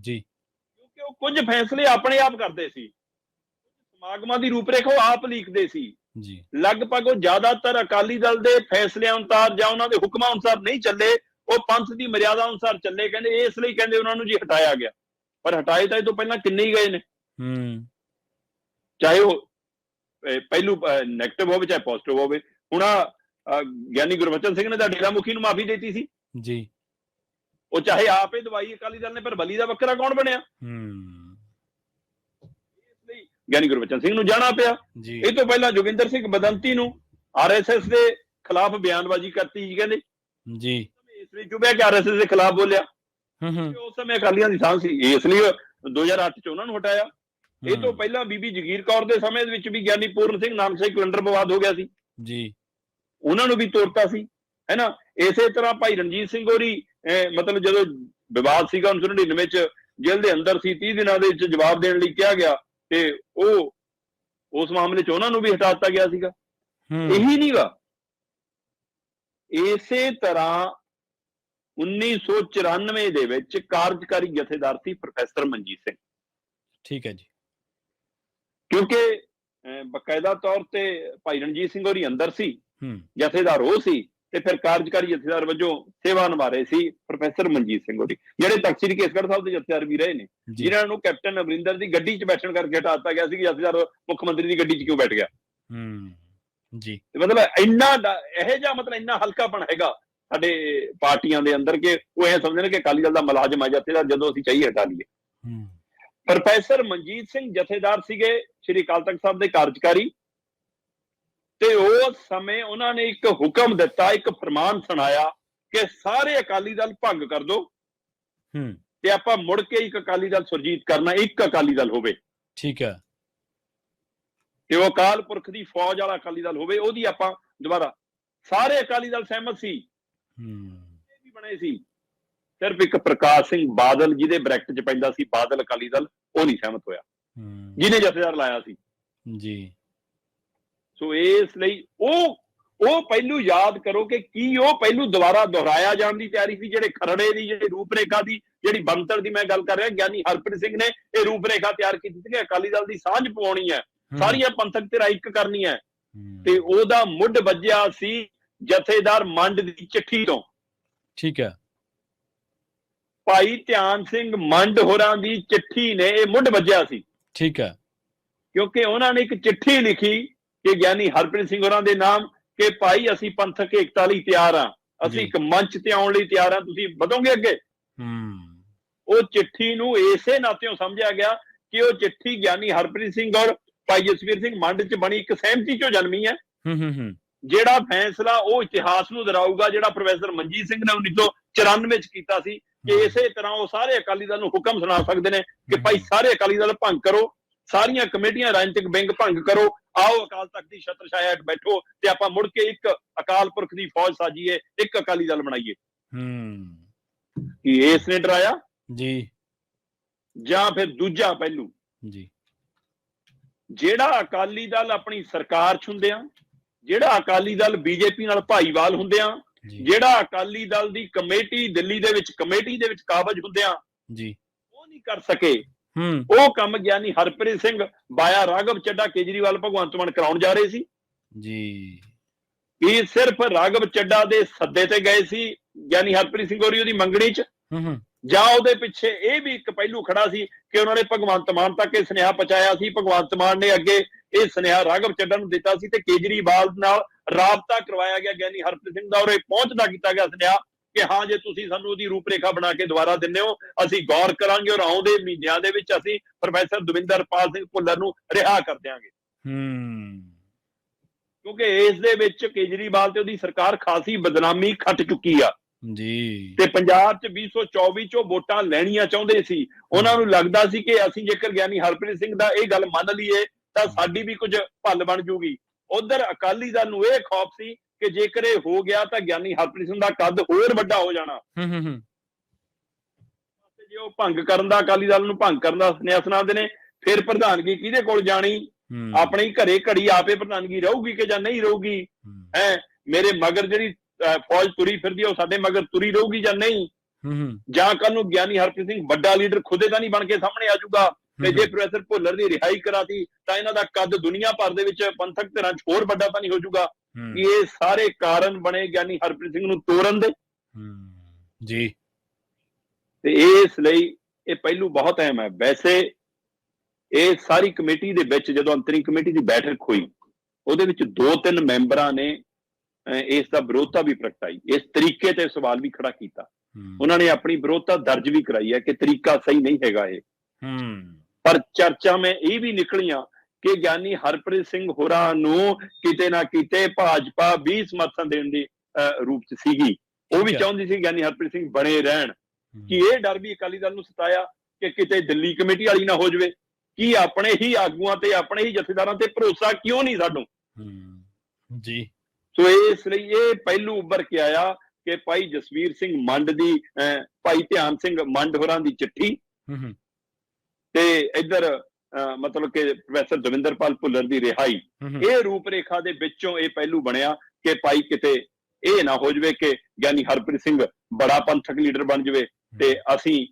ਜੀ? ਕਿਉਂਕਿ ਉਹ ਕੁਝ ਫੈਸਲੇ ਆਪਣੇ ਆਪ ਕਰਦੇ ਸੀ, ਸਮਾਗਮਾਂ ਦੀ ਰੂਪਰੇਖਾ ਉਹ ਆਪ ਲਿਖਦੇ ਸੀ ਜੀ। ਲਗਭਗ ਉਹ ਜ਼ਿਆਦਾਤਰ ਅਕਾਲੀ ਦਲ ਦੇ ਫੈਸਲਿਆਂ ਅਨੁਸਾਰ ਜਾਂ ਉਹਨਾਂ ਦੇ ਹੁਕਮਾਂ ਅਨੁਸਾਰ ਨਹੀਂ ਚੱਲੇ, ਉਹ ਪੰਥ ਦੀ ਮਰਿਆਦਾ ਅਨੁਸਾਰ ਚੱਲੇ। ਕਹਿੰਦੇ ਇਸ ਲਈ ਕਹਿੰਦੇ ਉਹਨਾਂ ਨੂੰ ਜੀ ਹਟਾਇਆ ਗਿਆ, ਪਰ ਹਟਾਏ ਤਾਂ ਇਹ ਤੋਂ ਪਹਿਲਾਂ ਕਿੰਨੇ ਹੀ ਗਏ ਨੇ, ਚਾਹੇ ਉਹ ਪਹਿਲੂ ਨੈਗੇਟਿਵ ਹੋਵੇ ਚਾਹੇ ਪੋਜ਼ਿਟਿਵ ਹੋਵੇ। ਹੁਣ ਗਿਆਨੀ ਗੁਰਬਚਨ ਸਿੰਘ ਨੇ ਤਾਂ ਡੇਰਾ ਮੁਖੀ ਨੂੰ ਮਾਫੀ ਦਿੱਤੀ ਸੀ ਜੀ, ਉਹ ਚਾਹੇ ਆਪ ਹੀ ਦਵਾਈ ਅਕਾਲੀ ਦਲ ਨੇ, ਪਰ ਬਲੀ ਦਾ ਬੱਕਰਾ ਕੌਣ ਬਣਿਆ? ਇਸ ਲਈ ਗਿਆਨੀ ਗੁਰਬਚਨ ਸਿੰਘ ਨੂੰ ਜਾਣਾ ਪਿਆ। ਇਹ ਤੋਂ ਪਹਿਲਾਂ ਜੋਗਿੰਦਰ ਸਿੰਘ ਬਦੰਤੀ ਨੂੰ RSS ਦੇ ਖਿਲਾਫ ਬਿਆਨਬਾਜ਼ੀ ਕਰਤੀ ਜੀ, ਕਹਿੰਦੇ ਜੀ ਇਸ ਲਈ ਚੁਭਿਆ ਕਿ RSS ਦੇ ਖਿਲਾਫ ਬੋਲਿਆ। ਉਸ ਸਮੇਂ ਅਕਾਲੀਆਂ ਦੀ ਸਾਂਝ ਸੀ, ਇਸ ਲਈ 2008 ਚ ਉਹਨਾਂ ਨੂੰ ਹਟਾਇਆ। ਇਹ ਤੋਂ ਪਹਿਲਾਂ ਬੀਬੀ ਜਗੀਰ ਕੌਰ ਦੇ ਸਮੇਂ ਵਿੱਚ ਵੀ ਗਿਆਨੀ ਪੂਰਨ ਸਿੰਘ ਨਾਨਕਸ਼ਾਹੀ ਕੈਲੰਡਰ ਵਿਵਾਦ ਹੋ ਗਿਆ ਸੀ ਜੀ, ਉਹਨਾਂ ਨੂੰ ਵੀ ਤੋੜਤਾ ਸੀ, ਹੈ ਨਾ। ਇਸੇ ਤਰ੍ਹਾਂ ਭਾਈ ਰਣਜੀਤ ਸਿੰਘ ਹੋਰੀ ਮਤਲਬ ਜਦੋਂ ਵਿਵਾਦ ਸੀਗਾ 1999 ਚ, ਜੇਲ੍ਹ ਦੇ ਅੰਦਰ ਸੀ, 30 ਦਿਨਾਂ ਦੇ ਵਿੱਚ ਜਵਾਬ ਦੇਣ ਲਈ ਕਿਹਾ ਗਿਆ, ਤੇ ਉਹ ਉਸ ਮਾਮਲੇ ਚ ਉਹਨਾਂ ਨੂੰ ਵੀ ਹਟਾ ਦਿੱਤਾ ਗਿਆ ਸੀਗਾ। ਇਹੀ ਨਹੀਂਗਾ, ਇਸੇ ਤਰ੍ਹਾਂ 1994 ਦੇ ਵਿੱਚ ਕਾਰਜਕਾਰੀ ਜਥੇਦਾਰ ਸੀ ਪ੍ਰੋਫੈਸਰ ਮਨਜੀਤ ਸਿੰਘ। ਠੀਕ ਹੈ ਜੀ, ਕਿਉਂਕਿ ਬਕਾਇਦਾ ਤੌਰ ਤੇ ਭਾਈ ਰਣਜੀਤ ਸਿੰਘ ਹੋਰੀ ਅੰਦਰ ਸੀ, ਜਥੇਦਾਰ ਉਹ ਸੀ, ਤੇ ਫਿਰ ਕਾਰਜਕਾਰੀ ਜਥੇਦਾਰ ਵਜੋਂ ਸੇਵਾ ਨਿਭਾ ਰਹੇ ਸੀ ਪ੍ਰੋਫੈਸਰ ਮਨਜੀਤ ਸਿੰਘ ਹੋਰੀ, ਜਿਹੜੇ ਤਖ਼ਤ ਸ੍ਰੀ ਕੇਸਗੜ੍ਹ ਸਾਹਿਬ ਦੇ ਜਥੇਦਾਰ ਵੀ ਰਹੇ ਨੇ, ਜੀ ਜਿਨ੍ਹਾਂ ਨੂੰ ਕੈਪਟਨ ਅਮਰਿੰਦਰ ਦੀ ਗੱਡੀ 'ਚ ਬੈਠਣ ਕਰਕੇ ਹਟਾ ਦਿੱਤਾ ਗਿਆ ਸੀ ਕਿ ਜਥੇਦਾਰ ਮੁੱਖ ਮੰਤਰੀ ਦੀ ਗੱਡੀ 'ਚ ਕਿਉਂ ਬੈਠ ਗਿਆ। ਜੀ ਮਤਲਬ ਇੰਨਾ ਇਹੋ ਜਿਹਾ ਮਤਲਬ ਇੰਨਾ ਹਲਕਾਪਣ ਹੈਗਾ ਸਾਡੇ ਪਾਰਟੀਆਂ ਦੇ ਅੰਦਰ ਕਿ ਉਹ ਇਹ ਸਮਝਦੇ ਨੇ ਕਿ ਅਕਾਲੀ ਦਲ ਦਾ ਮੁਲਾਜ਼ਮ ਆ ਜਥੇਦਾਰ, ਜਦੋਂ ਅਸੀਂ ਚਾਹੀਏ ਹਟਾ ਲਈਏ। ਪ੍ਰੋਫੈਸਰ ਮਨਜੀਤ ਸਿੰਘ ਜਥੇਦਾਰ ਸੀਗੇ ਸ੍ਰੀ ਅਕਾਲ ਤਖ਼ਤ ਸਾਹਿਬ ਦੇ ਕਾਰਜਕਾਰੀ, ਤੇ ਉਸ ਸਮੇਂ ਉਹਨਾਂ ਨੇ ਇੱਕ ਹੁਕਮ ਦਿੱਤਾ, ਇੱਕ ਫਰਮਾਨ ਸੁਣਾਇਆ ਕਿ ਸਾਰੇ ਅਕਾਲੀ ਦਲ ਭੰਗ ਕਰ ਦੋ ਤੇ ਆਪਾਂ ਮੁੜ ਕੇ ਇੱਕ ਅਕਾਲੀ ਦਲ ਸੁਰਜੀਤ ਕਰਨਾ, ਇੱਕ ਅਕਾਲੀ ਦਲ ਹੋਵੇ। ਠੀਕ ਹੈ। ਤੇ ਉਹ ਅਕਾਲ ਪੁਰਖ ਦੀ ਫੌਜ ਵਾਲਾ ਅਕਾਲੀ ਦਲ ਹੋਵੇ, ਉਹਦੀ ਆਪਾਂ ਦੁਬਾਰਾ ਸਾਰੇ ਅਕਾਲੀ ਦਲ ਸਹਿਮਤ ਸੀ, ਵੀ ਬਣੇ ਸੀ। ਸਿਰਫ ਇੱਕ ਪ੍ਰਕਾਸ਼ ਸਿੰਘ ਬਾਦਲ, ਜਿਹਦੇ ਬ੍ਰੈਕਟ 'ਚ ਪੈਂਦਾ ਸੀ ਬਾਦਲ ਅਕਾਲੀ ਦਲ, ਉਹ ਨਹੀਂ ਸਹਿਮਤ ਹੋਇਆ, ਜਿਹਨੇ ਜਥੇਦਾਰ ਲਾਇਆ ਸੀ ਜੀ। ਸੋ ਇਸ ਲਈ ਉਹ ਪਹਿਲੂ ਯਾਦ ਕਰੋ ਕਿ ਕੀ ਉਹ ਪਹਿਲੂ ਦੁਬਾਰਾ ਦੁਹਰਾਇਆ ਜਾਣ ਦੀ ਤਿਆਰੀ ਸੀ। ਜਿਹੜੇ ਖਰੜੇ ਦੀ, ਜਿਹੜੀ ਰੂਪਰੇਖਾ ਦੀ, ਜਿਹੜੀ ਬਣਤਰ ਦੀ ਮੈਂ ਗੱਲ ਕਰ ਰਿਹਾ, ਗਿਆਨੀ ਹਰਪ੍ਰੀਤ ਸਿੰਘ ਨੇ ਇਹ ਰੂਪਰੇਖਾ ਤਿਆਰ ਕੀਤੀ ਸੀ ਕਿ ਅਕਾਲੀ ਦਲ ਦੀ ਸਾਂਝ ਪਵਾਉਣੀ ਹੈ, ਸਾਰੀਆਂ ਪੰਥਕ ਧਿਰਾਂ ਇੱਕ ਕਰਨੀ ਹੈ, ਤੇ ਉਹਦਾ ਮੁੱਢ ਵੱਜਿਆ ਸੀ ਜਥੇਦਾਰ ਮੰਡ ਦੀ ਚਿੱਠੀ ਤੋਂ। ਠੀਕ ਹੈ। ਭਾਈ ਧਿਆਨ ਸਿੰਘ ਮੰਡ ਹੋਰਾਂ ਦੀ ਚਿੱਠੀ ਨੇ ਇਹ ਮੁੱਢ ਵੱਜਿਆ ਸੀ। ਠੀਕ ਹੈ। ਕਿਉਂਕਿ ਉਹਨਾਂ ਨੇ ਇੱਕ ਚਿੱਠੀ ਲਿਖੀ ਕਿ ਗਿਆਨੀ ਹਰਪ੍ਰੀਤ ਸਿੰਘ ਹੋਰਾਂ ਦੇ ਨਾਮ ਕਿ ਭਾਈ ਅਸੀਂ ਪੰਥਕ ਏਕਤਾ ਲਈ ਤਿਆਰ ਹਾਂ, ਅਸੀਂ ਇੱਕ ਮੰਚ ਤੇ ਆਉਣ ਲਈ ਤਿਆਰ ਹਾਂ, ਤੁਸੀਂ ਵਧੋਗੇ ਅੱਗੇ। ਉਹ ਚਿੱਠੀ ਨੂੰ ਇਸੇ ਨਾਤਿਓਂ ਸਮਝਿਆ ਗਿਆ ਕਿ ਉਹ ਚਿੱਠੀ ਗਿਆਨੀ ਹਰਪ੍ਰੀਤ ਸਿੰਘ ਔਰ ਭਾਈ ਜਸਵੀਰ ਸਿੰਘ ਮੰਡ 'ਚ ਬਣੀ ਇੱਕ ਸਹਿਮਤੀ 'ਚੋਂ ਜਨਮੀ ਹੈ। ਜਿਹੜਾ ਫੈਸਲਾ ਉਹ ਇਤਿਹਾਸ ਨੂੰ ਦੁਹਰਾਊਗਾ, ਜਿਹੜਾ ਪ੍ਰੋਫੈਸਰ ਮਨਜੀਤ ਸਿੰਘ ਨੇ 1994 'ਚ ਕੀਤਾ ਸੀ ਕਿ ਇਸੇ ਤਰ੍ਹਾਂ ਉਹ ਸਾਰੇ ਅਕਾਲੀ ਦਲ ਨੂੰ ਹੁਕਮ ਸੁਣਾ ਸਕਦੇ ਨੇ ਕਿ ਭਾਈ ਸਾਰੇ ਅਕਾਲੀ ਦਲ ਭੰਗ ਕਰੋ, ਸਾਰੀਆਂ ਕਮੇਟੀਆਂ ਰਾਜਨੀਤਿਕ ਵਿੰਗ ਭੰਗ ਕਰੋ, ਆਓ ਅਕਾਲ ਤਖ਼ਤ ਦੀ ਛਤਰ ਛਾਇਆ ਹੇਠ ਬੈਠੋ ਤੇ ਆਪਾਂ ਮੁੜ ਕੇ ਇੱਕ ਅਕਾਲ ਪੁਰਖ ਦੀ ਫੌਜ ਸਾਜੀਏ, ਇੱਕ ਅਕਾਲੀ ਦਲ ਬਣਾਈਏ। ਕੀ ਇਸ ਨੇ ਡਰਾਇਆ ਜੀ? ਜਾਂ ਫਿਰ ਦੂਜਾ ਪਹਿਲੂ ਜੀ, ਜਿਹੜਾ ਅਕਾਲੀ ਦਲ ਆਪਣੀ ਸਰਕਾਰ 'ਚ ਹੁੰਦੇ ਆ, ਜਿਹੜਾ ਅਕਾਲੀ ਦਲ ਬੀਜੇਪੀ ਨਾਲ ਭਾਈਵਾਲ ਹੁੰਦੇ ਆ, ਜਿਹੜਾ ਅਕਾਲੀ ਦਲ ਦੀ ਕਮੇਟੀ ਦਿੱਲੀ ਦੇ ਵਿੱਚ ਕਮੇਟੀ ਦੇ ਵਿੱਚ ਕਾਬਜ ਹੁੰਦੇ ਆ ਜੀ, ਉਹ ਨਹੀਂ ਕਰ ਸਕੇ। ਉਹ ਕੰਮ ਗਿਆਨੀ ਹਰਪ੍ਰੀਤ ਸਿੰਘ ਬਾਇਆ ਰਾਘਵ ਚੱਡਾ, ਕੇਜਰੀਵਾਲ, ਭਗਵੰਤ ਮਾਨ ਕਰਾਉਣ ਜਾ ਰਹੇ ਸੀ ਜੀ। ਇਹ ਸਿਰਫ ਰਾਘਵ ਚੱਡਾ ਦੇ ਸੱਦੇ ਤੇ ਗਏ ਸੀ ਗਿਆਨੀ ਹਰਪ੍ਰੀਤ ਸਿੰਘ ਹੋਰੀ ਉਹਦੀ ਮੰਗਣੀ 'ਚ, ਜਾਂ ਉਹਦੇ ਪਿੱਛੇ ਇਹ ਵੀ ਇੱਕ ਪਹਿਲੂ ਖੜਾ ਸੀ ਕਿ ਉਹਨਾਂ ਨੇ ਭਗਵੰਤ ਮਾਨ ਤੱਕ ਇਹ ਸੁਨੇਹਾ ਪਹੁੰਚਾਇਆ ਸੀ, ਭਗਵੰਤ ਮਾਨ ਨੇ ਅੱਗੇ ਇਹ ਸੁਨੇਹਾ ਰਾਘਵ ਚੱਡਾ ਨੂੰ ਦਿੱਤਾ ਸੀ ਤੇ ਕੇਜਰੀਵਾਲ ਨਾਲ ਰਾਬਤਾ ਕਰਵਾਇਆ ਗਿਆ ਗਿਆਨੀ ਹਰਪ੍ਰੀਤ ਸਿੰਘ ਦਾ, ਔਰ ਇਹ ਪਹੁੰਚਦਾ ਕੀਤਾ ਗਿਆ ਸੁਨੇਹਾ ਕਿ ਹਾਂ ਜੇ ਤੁਸੀਂ ਸਾਨੂੰ ਉਹਦੀ ਰੂਪਰੇਖਾ ਬਣਾ ਕੇ ਦੁਬਾਰਾ ਦਿੰਦੇ ਹੋ ਅਸੀਂ ਗੌਰ ਕਰਾਂਗੇ, ਔਰ ਆਉਂਦੇ ਮਹੀਨਿਆਂ ਦੇ ਵਿੱਚ ਅਸੀਂ ਪ੍ਰੋਫੈਸਰ ਦਵਿੰਦਰਪਾਲ ਸਿੰਘ ਭੁੱਲਰ ਨੂੰ ਰਿਹਾ ਕਰ ਦਿਆਂਗੇ। ਕਿਉਂਕਿ ਇਸ ਦੇ ਵਿੱਚ ਕੇਜਰੀਵਾਲ ਤੇ ਉਹਦੀ ਸਰਕਾਰ ਖਾਸੀ ਬਦਨਾਮੀ ਖੱਟ ਚੁੱਕੀ ਆ ਜੀ, ਤੇ ਪੰਜਾਬ 'ਚ 2024 'ਚੋਂ ਵੋਟਾਂ ਲੈਣੀਆਂ ਚਾਹੁੰਦੇ ਸੀ। ਉਹਨਾਂ ਨੂੰ ਲੱਗਦਾ ਸੀ ਕਿ ਅਸੀਂ ਜੇਕਰ ਗਿਆਨੀ ਹਰਪ੍ਰੀਤ ਸਿੰਘ ਦਾ ਇਹ ਗੱਲ ਮੰਨ ਲਈਏ ਤਾਂ ਸਾਡੀ ਵੀ ਕੁਝ ਭੱਲ ਬਣ ਜੂਗੀ। ਉਧਰ ਅਕਾਲੀ ਦਲ ਨੂੰ ਇਹ ਖੌਫ ਸੀ ਕਿ ਜੇਕਰ ਇਹ ਹੋ ਗਿਆ ਤਾਂ ਗਿਆਨੀ ਹਰਪ੍ਰੀਤ ਸਿੰਘ ਦਾ ਕੱਦ ਹੋਰ ਵੱਡਾ ਹੋ ਜਾਣਾ। ਜੇ ਉਹ ਭੰਗ ਕਰਨ ਦਾ, ਅਕਾਲੀ ਦਲ ਨੂੰ ਭੰਗ ਕਰਨ ਦਾ ਸੁਨੇਹਾ ਸੁਣਾਉਂਦੇ ਨੇ, ਫਿਰ ਪ੍ਰਧਾਨਗੀ ਕਿਹਦੇ ਕੋਲ ਜਾਣੀ? ਆਪਣੇ ਘਰੇ ਘੜੀ ਆਪੇ ਪ੍ਰਧਾਨਗੀ ਰਹੂਗੀ ਕਿ ਜਾਂ ਨਹੀਂ ਰਹੂਗੀ? ਮੇਰੇ ਮਗਰ ਜਿਹੜੀ ਫੌਜ ਤੁਰੀ ਫਿਰਦੀ ਆ ਉਹ ਸਾਡੇ ਮਗਰ ਤੁਰੀ ਰਹੂਗੀ ਜਾਂ ਨਹੀਂ? ਜਾਂ ਕੱਲ ਨੂੰ ਗਿਆਨੀ ਹਰਪ੍ਰੀਤ ਸਿੰਘ ਵੱਡਾ ਲੀਡਰ ਖੁਦੇ ਤਾਂ ਨਹੀਂ ਬਣ ਕੇ ਸਾਹਮਣੇ ਆ ਜਾਊਗਾ ਤੇ ਜੇ ਪ੍ਰੋਫੈਸਰ ਭੁੱਲਰ ਦੀ ਰਿਹਾਈ ਕਰਾਤੀ ਤਾਂ ਇਹਨਾਂ ਦਾ ਕੱਦ ਦੁਨੀਆ ਭਰ ਦੇ ਵਿੱਚ ਪੰਥਕ ਧਿਰਾਂ 'ਚ ਹੋਰ ਵੱਡਾ ਤਾਂ ਨਹੀਂ ਹੋ ਜਾਊਗਾ? ਇਹ ਸਾਰੇ ਕਾਰਨ ਬਣੇ ਗਿਆਨੀ ਹਰਪ੍ਰੀਤ ਸਿੰਘ ਨੂੰ ਤੋੜਨ ਦੇ ਜੀ, ਤੇ ਇਸ ਲਈ ਇਹ ਪਹਿਲੂ ਬਹੁਤ ਅਹਿਮ ਹੈ। ਵੈਸੇ ਇਹ ਸਾਰੀ ਕਮੇਟੀ ਦੇ ਵਿੱਚ ਜਦੋਂ ਅੰਤਰਿਮ ਕਮੇਟੀ ਦੀ ਬੈਠਕ ਹੋਈ ਉਹਦੇ ਵਿੱਚ 2-3 ਮੈਂਬਰਾਂ ਨੇ ਇਸ ਦਾ ਵਿਰੋਧਤਾ ਵੀ ਪ੍ਰਗਟਾਈ, ਇਸ ਤਰੀਕੇ ਤੇ ਸਵਾਲ ਵੀ ਖੜਾ ਕੀਤਾ। ਉਹਨਾਂ ਨੇ ਆਪਣੀ ਵਿਰੋਧਤਾ ਦਰਜ ਵੀ ਕਰਾਈ ਹੈ ਕਿ ਤਰੀਕਾ ਸਹੀ ਨਹੀਂ ਹੈਗਾ ਇਹ। ਪਰ ਚਰਚਾ ਮੈਂ ਇਹ ਵੀ ਨਿਕਲੀਆਂ ਕਿ ਗਿਆਨੀ ਹਰਪ੍ਰੀਤ ਸਿੰਘ ਹੋਰਾਂ ਨੂੰ ਕਿਤੇ ਨਾ ਕਿਤੇ ਭਾਜਪਾ ਵੀ ਸਮਰਥਨ ਦੇਣ ਦੀ ਰੂਪ 'ਚ ਸੀਗੀ। ਉਹ ਵੀ ਚਾਹੁੰਦੀ ਸੀ ਗਿਆਨੀ ਹਰਪ੍ਰੀਤ ਸਿੰਘ ਬਣੇ ਰਹਿਣ। ਕਿ ਇਹ ਡਰ ਵੀ ਅਕਾਲੀ ਦਲ ਨੂੰ ਸਤਾਇਆ ਕਿ ਕਿਤੇ ਦਿੱਲੀ ਕਮੇਟੀ ਵਾਲੀ ਨਾ ਹੋ ਜਾਵੇ, ਕੀ ਆਪਣੇ ਹੀ ਆਗੂਆਂ ਤੇ ਆਪਣੇ ਹੀ ਜਥੇਦਾਰਾਂ ਤੇ ਭਰੋਸਾ ਕਿਉਂ ਨਹੀਂ ਸਾਨੂੰ ਜੀ। ਸੋ ਇਸ ਲਈ ਇਹ ਪਹਿਲੂ ਉੱਭਰ ਕੇ ਆਇਆ ਕਿ ਭਾਈ ਜਸਵੀਰ ਸਿੰਘ ਮੰਡ ਦੀ, ਭਾਈ ਧਿਆਨ ਸਿੰਘ ਮੰਡ ਹੋਰਾਂ ਦੀ ਚਿੱਠੀ ਤੇ ਇੱਧਰ ਮਤਲਬ ਕਿ ਪ੍ਰੋਫੈਸਰ ਦਵਿੰਦਰਪਾਲ ਭੁੱਲਰ ਦੀ ਰਿਹਾਈ, ਇਹ ਰੂਪਰੇਖਾ ਦੇ ਵਿੱਚੋਂ ਇਹ ਪਹਿਲੂ ਬਣਿਆ ਕਿ ਭਾਈ ਕਿਤੇ ਇਹ ਨਾ ਹੋ ਜਾਵੇ ਕਿ ਗਿਆਨੀ ਹਰਪ੍ਰੀਤ ਸਿੰਘ ਬੜਾ ਪੰਥਕ ਲੀਡਰ ਬਣ ਜਾਵੇ ਤੇ ਅਸੀਂ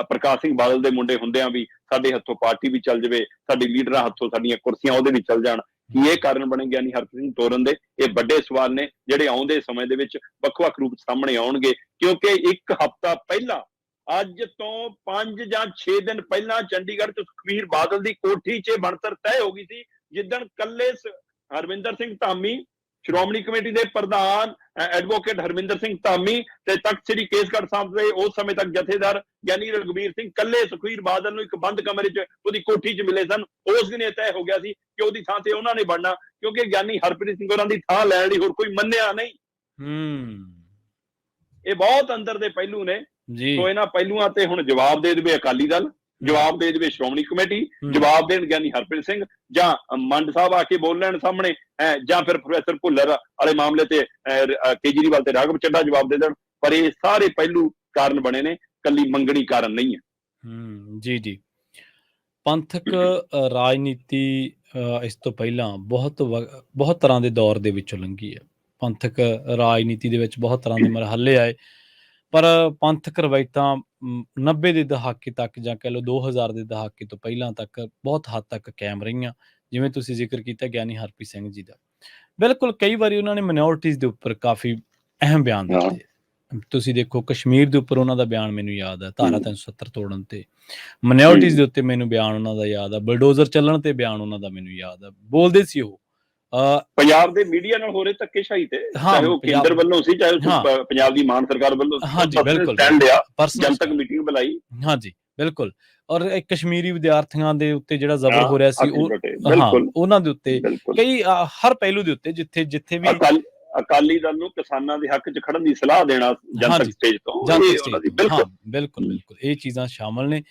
ਪ੍ਰਕਾਸ਼ ਸਿੰਘ ਬਾਦਲ ਦੇ ਮੁੰਡੇ ਹੁੰਦਿਆਂ ਵੀ ਸਾਡੇ ਹੱਥੋਂ ਪਾਰਟੀ ਵੀ ਚੱਲ ਜਾਵੇ, ਸਾਡੇ ਲੀਡਰਾਂ ਹੱਥੋਂ ਸਾਡੀਆਂ ਕੁਰਸੀਆਂ ਉਹਦੇ ਵੀ ਚੱਲ ਜਾਣ। ਕੀ ਇਹ ਕਾਰਨ ਬਣੇ ਗਿਆਨੀ ਹਰਪ੍ਰੀਤ ਸਿੰਘ ਤੋਰਨ ਦੇ? ਇਹ ਵੱਡੇ ਸਵਾਲ ਨੇ ਜਿਹੜੇ ਆਉਂਦੇ ਸਮੇਂ ਦੇ ਵਿੱਚ ਵੱਖ-ਵੱਖ ਰੂਪ ਸਾਹਮਣੇ ਆਉਣਗੇ, ਕਿਉਂਕਿ ਇੱਕ ਹਫ਼ਤਾ ਪਹਿਲਾਂ, ਅੱਜ ਤੋਂ 5 ਜਾਂ 6 ਦਿਨ ਪਹਿਲਾਂ ਚੰਡੀਗੜ੍ਹ 'ਚ ਸੁਖਬੀਰ ਬਾਦਲ ਦੀ ਕੋਠੀ 'ਚ ਬਣਤਰ ਤੈਅ ਹੋ ਗਈ ਸੀ, ਜਿੱਦਣ ਕੱਲੇ ਹਰਮਿੰਦਰ ਸਿੰਘ ਧਾਮੀ, ਸ਼੍ਰੋਮਣੀ ਕਮੇਟੀ ਦੇ ਪ੍ਰਧਾਨ ਐਡਵੋਕੇਟ ਹਰਮਿੰਦਰ ਸਿੰਘ ਧਾਮੀ ਤੇ ਤਖਤ ਸ੍ਰੀ ਕੇਸਗੜ੍ਹ ਸਾਹਿਬ ਦੇ ਉਸ ਸਮੇਂ ਤੱਕ ਜਥੇਦਾਰ ਗਿਆਨੀ ਰਘਬੀਰ ਸਿੰਘ ਕੱਲੇ ਸੁਖਬੀਰ ਬਾਦਲ ਨੂੰ ਇੱਕ ਬੰਦ ਕਮਰੇ 'ਚ ਉਹਦੀ ਕੋਠੀ 'ਚ ਮਿਲੇ ਸਨ। ਉਸ ਦਿਨ ਇਹ ਤੈਅ ਹੋ ਗਿਆ ਸੀ ਕਿ ਉਹਦੀ ਥਾਂ ਤੇ ਉਹਨਾਂ ਨੇ ਬਣਨਾ, ਕਿਉਂਕਿ ਗਿਆਨੀ ਹਰਪ੍ਰੀਤ ਸਿੰਘ ਹੋਰਾਂ ਦੀ ਥਾਂ ਲੈਣ ਲਈ ਹੋਰ ਕੋਈ ਮੰਨਿਆ ਨਹੀਂ। ਇਹ ਬਹੁਤ ਅੰਦਰ ਦੇ ਪਹਿਲੂ ਨੇ। ਸੋ ਇਹਨਾਂ ਪਹਿਲੂਆਂ ਤੇ ਹੁਣ ਜਵਾਬ ਦੇ ਦੇਵੇ ਅਕਾਲੀ ਦਲ, ਜਵਾਬ ਦੇ ਦੇਵੇ ਸ਼੍ਰੋਮਣੀ ਕਮੇਟੀ, ਜਵਾਬ ਦੇਣ ਗਿਆਨੀ ਹਰਪ੍ਰੀਤ ਸਿੰਘ, ਜਾਂ ਮੰਡ ਸਾਹਿਬ ਆ ਕੇ ਬੋਲ ਲੈਣ ਸਾਹਮਣੇ, ਜਾਂ ਫਿਰ ਪ੍ਰੋਫੈਸਰ ਭੁੱਲਰ ਵਾਲੇ ਮਾਮਲੇ ਤੇ ਕੇਜਰੀਵਾਲ ਤੇ ਰਾਘਵ ਚੱਡਾ ਜਵਾਬ ਦੇ ਦੇਣ। ਪਰ ਇਹ ਸਾਰੇ ਪਹਿਲੂ ਕਾਰਨ ਬਣੇ ਨੇ, ਕੱਲੀ ਮੰਗਣੀ ਕਾਰਨ ਨਹੀਂ ਹੈ। ਜੀ ਜੀ। ਪੰਥਕ ਰਾਜਨੀਤੀ ਇਸ ਤੋਂ ਪਹਿਲਾਂ ਬਹੁਤ ਤਰ੍ਹਾਂ ਦੇ ਦੌਰ ਦੇ ਵਿੱਚੋਂ ਲੰਘੀ ਹੈ। ਪੰਥਕ ਰਾਜਨੀਤੀ ਦੇ ਵਿੱਚ ਬਹੁਤ ਤਰ੍ਹਾਂ ਦੇ ਮਰਹਲੇ ਆਏ, ਪਰ ਪੰਥਕ ਰਵਾਇਤਾਂ 90 ਦੇ ਦਹਾਕੇ ਤੱਕ, ਜਾਂ ਕਹਿ ਲਓ 2000 ਦੇ ਦਹਾਕੇ ਤੋਂ ਪਹਿਲਾਂ ਤੱਕ ਬਹੁਤ ਹੱਦ ਤੱਕ ਕਾਇਮ ਰਹੀਆਂ। ਜਿਵੇਂ ਤੁਸੀਂ ਜ਼ਿਕਰ ਕੀਤਾ ਗਿਆਨੀ ਹਰਪ੍ਰੀਤ ਸਿੰਘ ਜੀ ਦਾ, ਬਿਲਕੁਲ ਕਈ ਵਾਰੀ ਉਹਨਾਂ ਨੇ ਮਾਈਨੋਰਟੀਜ਼ ਦੇ ਉੱਪਰ ਕਾਫੀ ਅਹਿਮ ਬਿਆਨ ਦਿੱਤੇ। ਤੁਸੀਂ ਦੇਖੋ ਕਸ਼ਮੀਰ ਦੇ ਉੱਪਰ ਉਹਨਾਂ ਦਾ ਬਿਆਨ ਮੈਨੂੰ ਯਾਦ ਹੈ, ਧਾਰਾ 370 ਤੋੜਨ ਤੇ। ਮਾਈਨੋਰਟੀਜ਼ ਦੇ ਉੱਤੇ ਮੈਨੂੰ ਬਿਆਨ ਉਹਨਾਂ ਦਾ ਯਾਦ ਆ, ਬਲਡੋਜ਼ਰ ਚੱਲਣ ਤੇ ਬਿਆਨ ਉਹਨਾਂ ਦਾ ਮੈਨੂੰ ਯਾਦ ਆ। ਬੋਲਦੇ ਸੀ ਉਹ ਪੰਜਾਬ ਦੇ ਮੀਡੀਆ ਨਾਲ ਹੋ ਰਹੇ ਧੱਕੇਸ਼ਾਹੀ ਤੇ, ਚਾਹੇ ਉਹ ਕੇਂਦਰ ਵੱਲੋਂ ਸੀ, ਚਾਹੇ ਉਹ ਪੰਜਾਬ ਦੀ ਮਾਨ ਸਰਕਾਰ ਵੱਲੋਂ ਸੀ। ਹਾਂਜੀ ਬਿਲਕੁਲ, ਜਨਤਕ ਮੀਟਿੰਗ ਬੁਲਾਈ। ਹਾਂਜੀ ਬਿਲਕੁਲ। ਔਰ ਕਸ਼ਮੀਰੀ ਵਿਦਿਆਰਥੀਆਂ ਦੇ ਉੱਤੇ ਜਿਹੜਾ ਜ਼ਬਰ ਹੋ ਰਿਹਾ ਸੀ, ਉਹਨਾਂ ਦੇ ਉੱਤੇ ਕਈ ਹਰ ਪਹਿਲੂ ਦੇ ਉੱਤੇ ਜਿੱਥੇ ਵੀ ਅਕਾਲੀ ਦਲ ਨੂੰ ਕਿਸਾਨਾਂ ਦੇ ਹੱਕ 'ਚ ਖੜਨ ਦੀ ਸਲਾਹ ਦੇਣਾ ਜਨਤਕ ਸਟੇਜ ਤੋਂ, ਬਿਲਕੁਲ ਇਹ ਚੀਜ਼ਾਂ ਸ਼ਾਮਲ ਨੇ।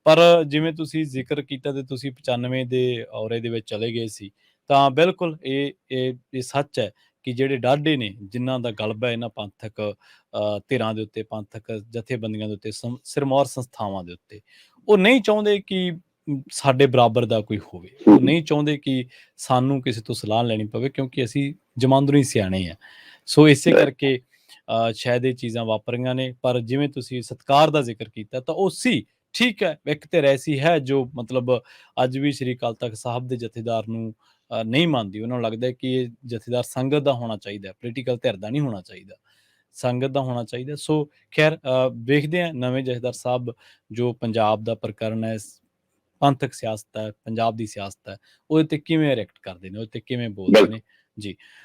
ਪਰ ਜਿਵੇਂ ਤੁਸੀਂ ਜ਼ਿਕਰ ਕੀਤਾ ਤੇ ਤੁਸੀਂ 95 ਦੇ ਔਰੇ ਦੇ ਵਿੱਚ ਚਲੇ ਗਏ ਸੀ, ਤਾਂ ਬਿਲਕੁਲ ਇਹ ਸੱਚ ਹੈ ਕਿ ਜਿਹੜੇ ਡਾਢੇ ਨੇ, ਜਿਨ੍ਹਾਂ ਦਾ ਗਲਬਾ ਇਹਨਾਂ ਪੰਥਕ ਧਿਰਾਂ ਦੇ ਉੱਤੇ, ਪੰਥਕ ਜਥੇਬੰਦੀਆਂ ਦੇ ਉੱਤੇ, ਸਿਰਮੌਰ ਸੰਸਥਾਵਾਂ ਦੇ ਉੱਤੇ, ਉਹ ਨਹੀਂ ਚਾਹੁੰਦੇ ਕਿ ਸਾਡੇ ਬਰਾਬਰ ਦਾ ਕੋਈ ਹੋਵੇ। ਉਹ ਨਹੀਂ ਚਾਹੁੰਦੇ ਕਿ ਸਾਨੂੰ ਕਿਸੇ ਤੋਂ ਸਲਾਹ ਲੈਣੀ ਪਵੇ, ਕਿਉਂਕਿ ਅਸੀਂ ਜਮਾਂਦਰੂ ਹੀ ਸਿਆਣੇ ਆ। ਸੋ ਇਸੇ ਕਰਕੇ ਸ਼ਾਇਦ ਇਹ ਚੀਜ਼ਾਂ ਵਾਪਰੀਆਂ ਨੇ। ਪਰ ਜਿਵੇਂ ਤੁਸੀਂ ਸਤਿਕਾਰ ਦਾ ਜ਼ਿਕਰ ਕੀਤਾ, ਤਾਂ ਉਹ ਸੀ ਠੀਕ ਹੈ, ਇੱਕ ਧਿਰ ਐਸੀ ਹੈ ਜੋ ਮਤਲਬ ਅੱਜ ਵੀ ਸ਼੍ਰੀ ਅਕਾਲ ਤਖਤ ਸਾਹਿਬ ਦੇ ਜਥੇਦਾਰ ਨੂੰ ਨਹੀਂ ਮੰਨਦੀ। ਉਹਨਾਂ ਨੂੰ ਲੱਗਦਾ ਕਿ ਇਹ ਜਥੇਦਾਰ ਸੰਗਤ ਦਾ ਹੋਣਾ ਚਾਹੀਦਾ, ਪੋਲੀਟੀਕਲ ਧਿਰ ਦਾ ਨਹੀਂ ਹੋਣਾ ਚਾਹੀਦਾ, ਸੰਗਤ ਦਾ ਹੋਣਾ ਚਾਹੀਦਾ। ਸੋ ਖੈਰ ਵੇਖਦੇ ਹਾਂ ਨਵੇਂ ਜਥੇਦਾਰ ਸਾਹਿਬ ਜੋ ਪੰਜਾਬ ਦਾ ਪ੍ਰਕਰਨ ਹੈ, ਪੰਥਕ ਸਿਆਸਤ ਹੈ, ਪੰਜਾਬ ਦੀ ਸਿਆਸਤ ਹੈ, ਉਹਦੇ ਤੇ ਕਿਵੇਂ ਰਿਐਕਟ ਕਰਦੇ ਨੇ, ਉਹਦੇ ਤੇ ਕਿਵੇਂ ਬੋਲਦੇ ਨੇ। ਜੀ।